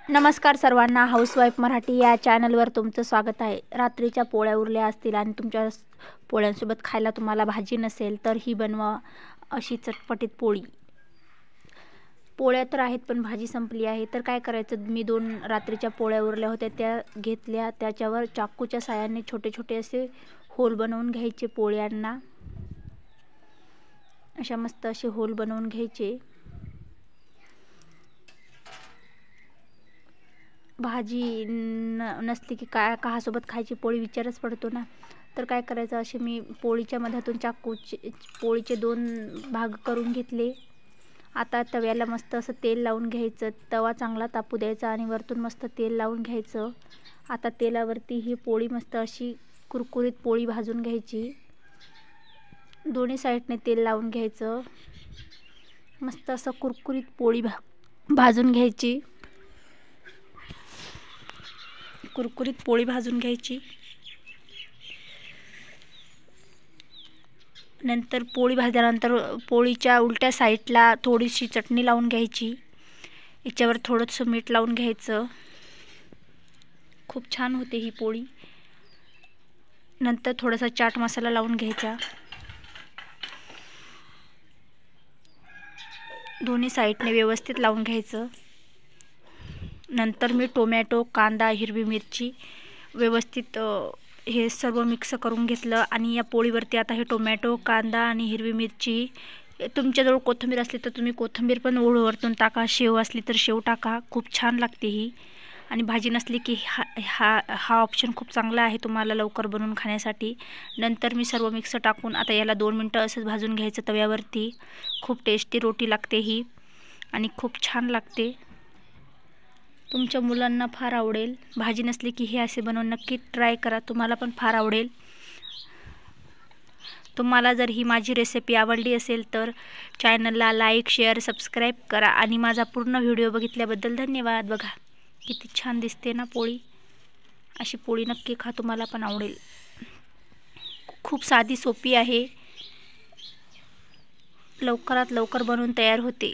नमस्कार सर्वांना, हाऊसवाईफ मराठी या चॅनलवर तुमचं स्वागत आहे. रात्रीच्या पोळ्या उरल्या असतील आणि तुमच्या पोळ्यांसोबत खायला तुम्हाला भाजी नसेल तर ही बनवा अशी चटपटीत पोळी. पोळ्या तर आहेत पण भाजी संपली आहे, तर काय करायचं, मी 2 रात्रीच्या पोळ्या उरल्या होत्या त्या घेतल्या. त्याच्यावर चाकूच्या साहाय्याने छोटे छोटे असे होल बनवून घ्यायचे. पोळ्यांना अशा मस्त असे होल बनवून घ्यायचे. भाजी नसली की काय काहासोबत खायची पोळी विचारच पडतो ना. तर काय करायचं, असे मी पोळीच्या मध्यातून पोळीचे 2 भाग करून घेतले. आता तव्याला मस्त असं तेल लावून घ्यायचं. तवा चांगला तापू द्यायचा आणि वरतून मस्त तेल लावून घ्यायचं. आता तेलावरती ही पोळी मस्त अशी कुरकुरीत पोळी भाजून घ्यायची. दोन्ही साईडने तेल लावून घ्यायचं. मस्त असं कुरकुरीत पोळी भाजून घ्यायची. कुरकुरीत पोळी भाजून घ्यायची. नंतर पोळी भाजल्यानंतर पोळीच्या उलट्या साईडला थोडीशी चटणी लावून घ्यायची. याच्यावर थोडंसं मीठ लावून घ्यायचं. खूप छान होते ही पोळी. नंतर थोडासा चाट मसाला लावून घ्यायचा. दोन्ही साईडने व्यवस्थित लावून घ्यायचं. नंतर मी टोमॅटो, कांदा, हिरवी मिरची व्यवस्थित हे सर्व मिक्स करून घेतलं आणि या पोळीवरती आता हे टोमॅटो, कांदा आणि हिरवी मिरची, तुमच्याजवळ कोथिंबीर असली तर तुम्ही कोथिंबीर पण वरतून टाका, शेव असली तर शेव टाका, खूप छान लागते ही. आणि भाजी नसली की हा ऑप्शन खूप चांगला आहे तुम्हाला लवकर बनवून खाण्यासाठी. नंतर मी सर्व मिक्स टाकून आता याला 2 मिनटं असंच भाजून घ्यायचं तव्यावरती. खूप टेस्टी रोटी लागते ही आणि खूप छान लागते. तुमच्या मुलांना फार आवडेल. भाजी नसली की हे असे बनवून नक्की ट्राय करा, तुम्हाला पण फार आवडेल. तुम्हाला जर ही माझी रेसिपी आवडली असेल तर चॅनलला लाईक, शेअर, सबस्क्राईब करा आणि माझा पूर्ण व्हिडिओ बघितल्याबद्दल धन्यवाद. बघा किती छान दिसते ना पोळी. अशी पोळी नक्की खा, तुम्हाला पण आवडेल. खूप साधी सोपी आहे, लवकरात लवकर बनवून तयार होते.